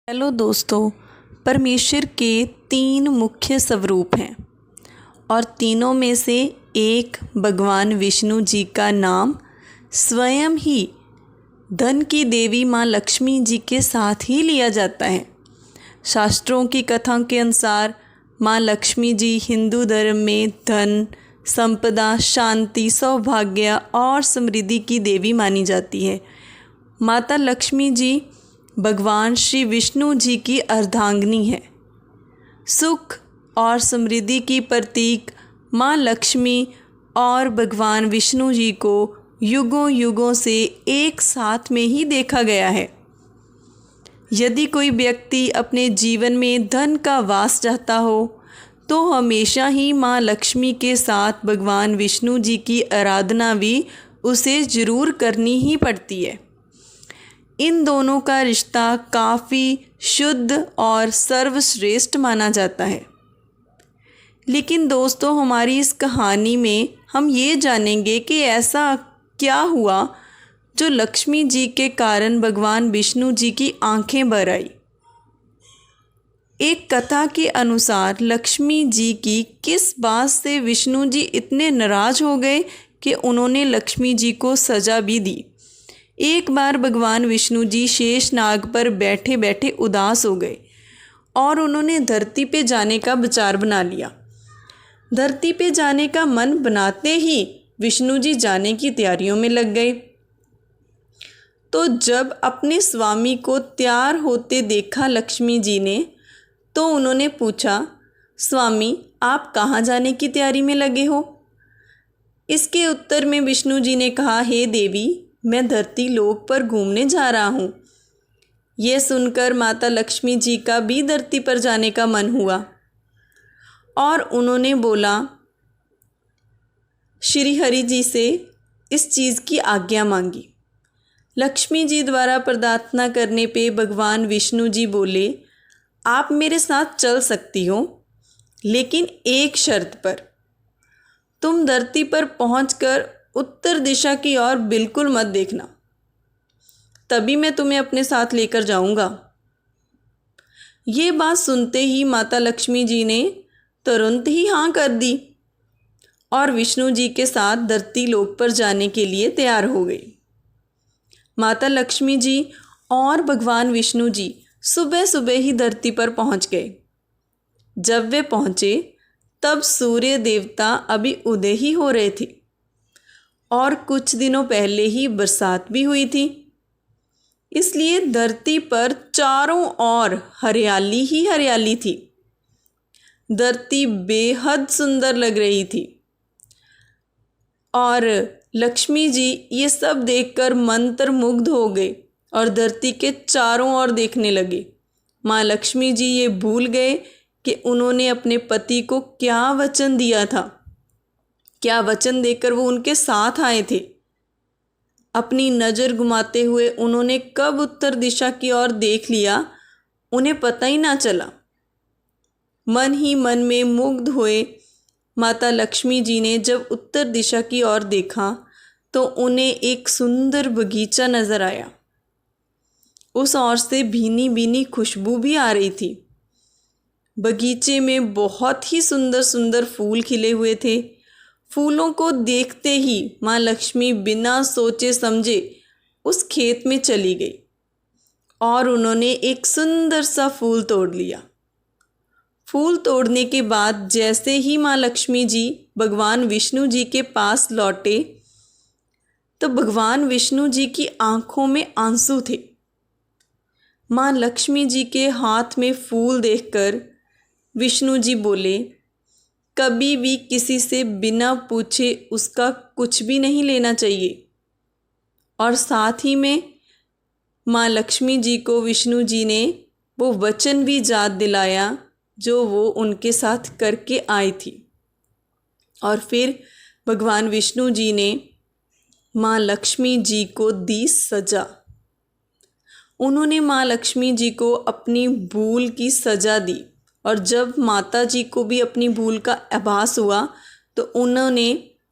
Hello दोस्तों, परमेश्वर के 3 मुख्य स्वरूप हैं और तीनों में से एक भगवान विष्णु जी का नाम स्वयं ही धन की देवी माँ लक्ष्मी जी के साथ ही लिया जाता है। शास्त्रों की कथाओं के अनुसार माँ लक्ष्मी जी हिंदू धर्म में धन, संपदा, शांति, सौभाग्य और समृद्धि की देवी मानी जाती है। माता लक्ष्मी जी भगवान श्री विष्णु जी की अर्धांगिनी है। सुख और समृद्धि की प्रतीक माँ लक्ष्मी और भगवान विष्णु जी को युगों युगों से एक साथ में ही देखा गया है। यदि कोई व्यक्ति अपने जीवन में धन का वास चाहता हो तो हमेशा ही माँ लक्ष्मी के साथ भगवान विष्णु जी की आराधना भी उसे ज़रूर करनी ही पड़ती है। इन दोनों का रिश्ता काफ़ी शुद्ध और सर्वश्रेष्ठ माना जाता है। लेकिन दोस्तों, हमारी इस कहानी में हम ये जानेंगे कि ऐसा क्या हुआ जो लक्ष्मी जी के कारण भगवान विष्णु जी की आंखें भर आई। एक कथा के अनुसार लक्ष्मी जी की किस बात से विष्णु जी इतने नाराज़ हो गए कि उन्होंने लक्ष्मी जी को सज़ा भी दी। एक बार भगवान विष्णु जी शेषनाग पर बैठे बैठे उदास हो गए और उन्होंने धरती पे जाने का विचार बना लिया। धरती पे जाने का मन बनाते ही विष्णु जी जाने की तैयारियों में लग गए। तो जब अपने स्वामी को तैयार होते देखा लक्ष्मी जी ने, तो उन्होंने पूछा, स्वामी आप कहाँ जाने की तैयारी में लगे हो? इसके उत्तर में विष्णु जी ने कहा, हे देवी, मैं धरती लोक पर घूमने जा रहा हूँ। यह सुनकर माता लक्ष्मी जी का भी धरती पर जाने का मन हुआ और उन्होंने बोला, श्री हरि जी से इस चीज़ की आज्ञा मांगी। लक्ष्मी जी द्वारा प्रार्थना करने पे भगवान विष्णु जी बोले, आप मेरे साथ चल सकती हो, लेकिन एक शर्त पर। तुम धरती पर पहुंचकर उत्तर दिशा की ओर बिल्कुल मत देखना, तभी मैं तुम्हें अपने साथ लेकर जाऊंगा। ये बात सुनते ही माता लक्ष्मी जी ने तुरंत ही हाँ कर दी और विष्णु जी के साथ धरती लोक पर जाने के लिए तैयार हो गई। माता लक्ष्मी जी और भगवान विष्णु जी सुबह सुबह ही धरती पर पहुंच गए। जब वे पहुंचे तब सूर्य देवता अभी उदय ही हो रहे थे और कुछ दिनों पहले ही बरसात भी हुई थी, इसलिए धरती पर चारों ओर हरियाली ही हरियाली थी। धरती बेहद सुंदर लग रही थी और लक्ष्मी जी ये सब देखकर मंत्रमुग्ध हो गए और धरती के चारों ओर देखने लगे। माँ लक्ष्मी जी ये भूल गए कि उन्होंने अपने पति को क्या वचन दिया था, क्या वचन देकर वो उनके साथ आए थे। अपनी नज़र घुमाते हुए उन्होंने कब उत्तर दिशा की ओर देख लिया, उन्हें पता ही ना चला। मन ही मन में मुग्ध हुए माता लक्ष्मी जी ने जब उत्तर दिशा की ओर देखा तो उन्हें एक सुंदर बगीचा नज़र आया। उस ओर से भीनी भीनी खुशबू भी आ रही थी। बगीचे में बहुत ही सुंदर सुंदर फूल खिले हुए थे। फूलों को देखते ही माँ लक्ष्मी बिना सोचे समझे उस खेत में चली गई और उन्होंने एक सुंदर सा फूल तोड़ लिया। फूल तोड़ने के बाद जैसे ही माँ लक्ष्मी जी भगवान विष्णु जी के पास लौटे तो भगवान विष्णु जी की आंखों में आंसू थे। माँ लक्ष्मी जी के हाथ में फूल देखकर विष्णु जी बोले, कभी भी किसी से बिना पूछे उसका कुछ भी नहीं लेना चाहिए। और साथ ही में माँ लक्ष्मी जी को विष्णु जी ने वो वचन भी याद दिलाया जो वो उनके साथ करके आई थी। और फिर भगवान विष्णु जी ने माँ लक्ष्मी जी को दी सज़ा। उन्होंने माँ लक्ष्मी जी को अपनी भूल की सज़ा दी और जब माता जी को भी अपनी भूल का आभास हुआ तो उन्होंने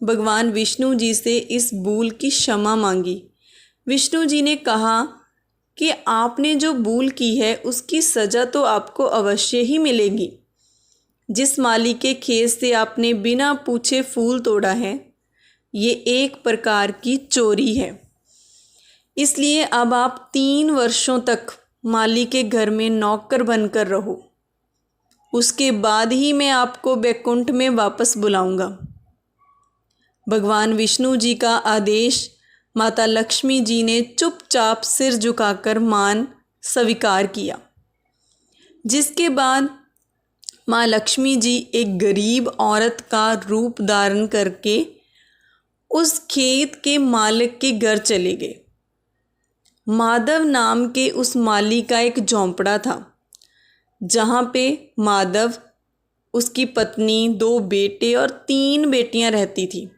भगवान विष्णु जी से इस भूल की क्षमा मांगी। विष्णु जी ने कहा कि आपने जो भूल की है उसकी सज़ा तो आपको अवश्य ही मिलेगी। जिस माली के खेत से आपने बिना पूछे फूल तोड़ा है, ये एक प्रकार की चोरी है। इसलिए अब आप 3 वर्षों तक माली के घर में नौकर बनकर रहो। उसके बाद ही मैं आपको बैकुंठ में वापस बुलाऊंगा। भगवान विष्णु जी का आदेश माता लक्ष्मी जी ने चुपचाप सिर झुकाकर मान स्वीकार किया। जिसके बाद माँ लक्ष्मी जी एक गरीब औरत का रूप धारण करके उस खेत के मालिक के घर चले गए। माधव नाम के उस माली का एक झोंपड़ा था, जहाँ पे माधव, उसकी पत्नी, 2 बेटे और 3 बेटियाँ रहती थी।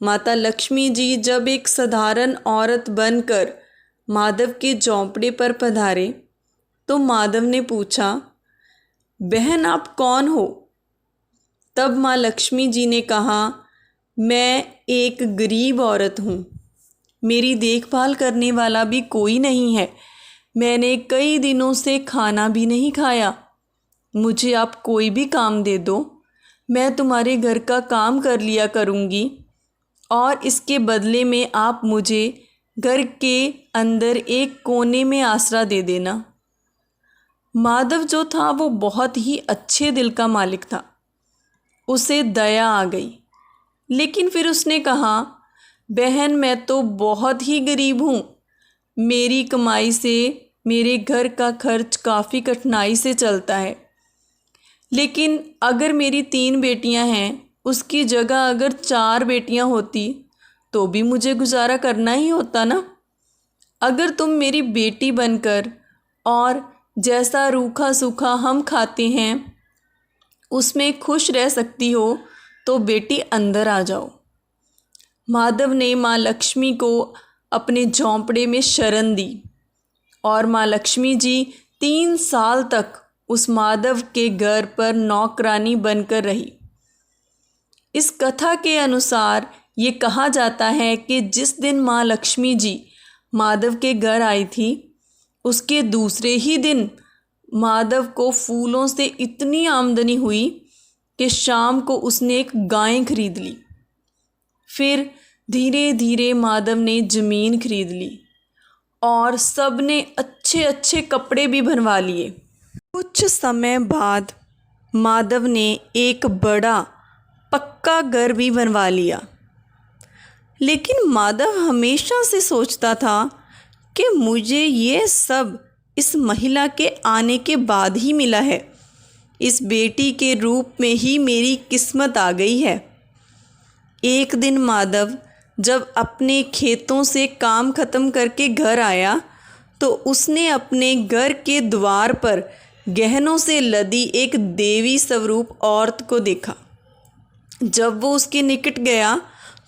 माता लक्ष्मी जी जब एक साधारण औरत बनकर माधव के झोंपड़े पर पधारे तो माधव ने पूछा, बहन आप कौन हो? तब माँ लक्ष्मी जी ने कहा, मैं एक गरीब औरत हूँ, मेरी देखभाल करने वाला भी कोई नहीं है, मैंने कई दिनों से खाना भी नहीं खाया, मुझे आप कोई भी काम दे दो, मैं तुम्हारे घर का काम कर लिया करूँगी और इसके बदले में आप मुझे घर के अंदर एक कोने में आसरा दे देना। माधव जो था वो बहुत ही अच्छे दिल का मालिक था। उसे दया आ गई, लेकिन फिर उसने कहा, बहन मैं तो बहुत ही गरीब हूँ, मेरी कमाई से मेरे घर का खर्च काफ़ी कठिनाई से चलता है, लेकिन अगर मेरी 3 बेटियाँ हैं उसकी जगह अगर 4 बेटियाँ होती तो भी मुझे गुजारा करना ही होता ना। अगर तुम मेरी बेटी बनकर और जैसा रूखा सूखा हम खाते हैं उसमें खुश रह सकती हो तो बेटी अंदर आ जाओ। माधव ने माँ लक्ष्मी को अपने झोंपड़े में शरण दी और माँ लक्ष्मी जी 3 साल तक उस माधव के घर पर नौकरानी बनकर रही। इस कथा के अनुसार ये कहा जाता है कि जिस दिन माँ लक्ष्मी जी माधव के घर आई थी उसके दूसरे ही दिन माधव को फूलों से इतनी आमदनी हुई कि शाम को उसने एक गाय खरीद ली। फिर धीरे धीरे माधव ने ज़मीन खरीद ली और सब ने अच्छे अच्छे कपड़े भी बनवा लिए। कुछ समय बाद माधव ने एक बड़ा पक्का घर भी बनवा लिया। लेकिन माधव हमेशा से सोचता था कि मुझे ये सब इस महिला के आने के बाद ही मिला है, इस बेटी के रूप में ही मेरी किस्मत आ गई है। एक दिन माधव जब अपने खेतों से काम ख़त्म करके घर आया तो उसने अपने घर के द्वार पर गहनों से लदी एक देवी स्वरूप औरत को देखा। जब वो उसके निकट गया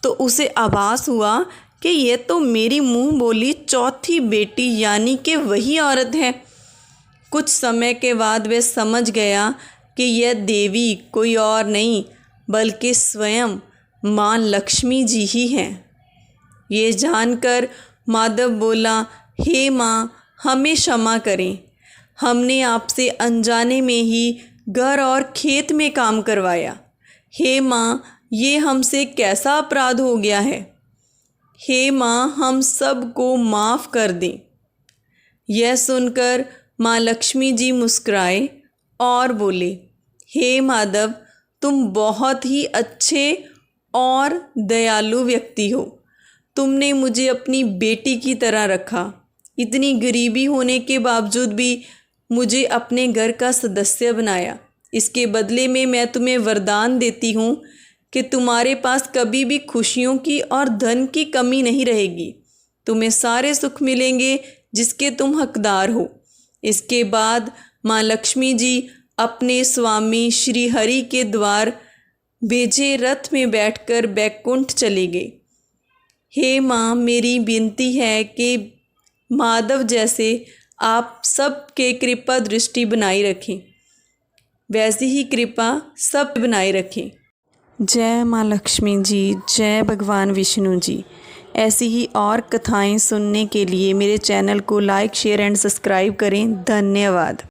तो उसे आभास हुआ कि यह तो मेरी मुंह बोली चौथी बेटी यानी कि वही औरत है। कुछ समय के बाद वह समझ गया कि यह देवी कोई और नहीं बल्कि स्वयं माँ लक्ष्मी जी ही हैं। ये जानकर माधव बोला, हे माँ हमें क्षमा करें, हमने आपसे अनजाने में ही घर और खेत में काम करवाया। हे माँ ये हमसे कैसा अपराध हो गया है, हे माँ हम सब को माफ़ कर दें। यह सुनकर माँ लक्ष्मी जी मुस्कुराए और बोले, हे माधव तुम बहुत ही अच्छे और दयालु व्यक्ति हो, तुमने मुझे अपनी बेटी की तरह रखा। इतनी गरीबी होने के बावजूद भी मुझे अपने घर का सदस्य बनाया। इसके बदले में मैं तुम्हें वरदान देती हूँ कि तुम्हारे पास कभी भी खुशियों की और धन की कमी नहीं रहेगी, तुम्हें सारे सुख मिलेंगे जिसके तुम हकदार हो। इसके बाद माँ लक्ष्मी जी अपने स्वामी श्री हरि के द्वार भेजे रथ में बैठकर बैकुंठ चले गए। हे माँ मेरी विनती है कि माधव जैसे आप सबके कृपा दृष्टि बनाई रखें, वैसी ही कृपा सब बनाए रखें। जय माँ लक्ष्मी जी, जय भगवान विष्णु जी। ऐसी ही और कथाएं सुनने के लिए मेरे चैनल को लाइक, शेयर एंड सब्सक्राइब करें। धन्यवाद।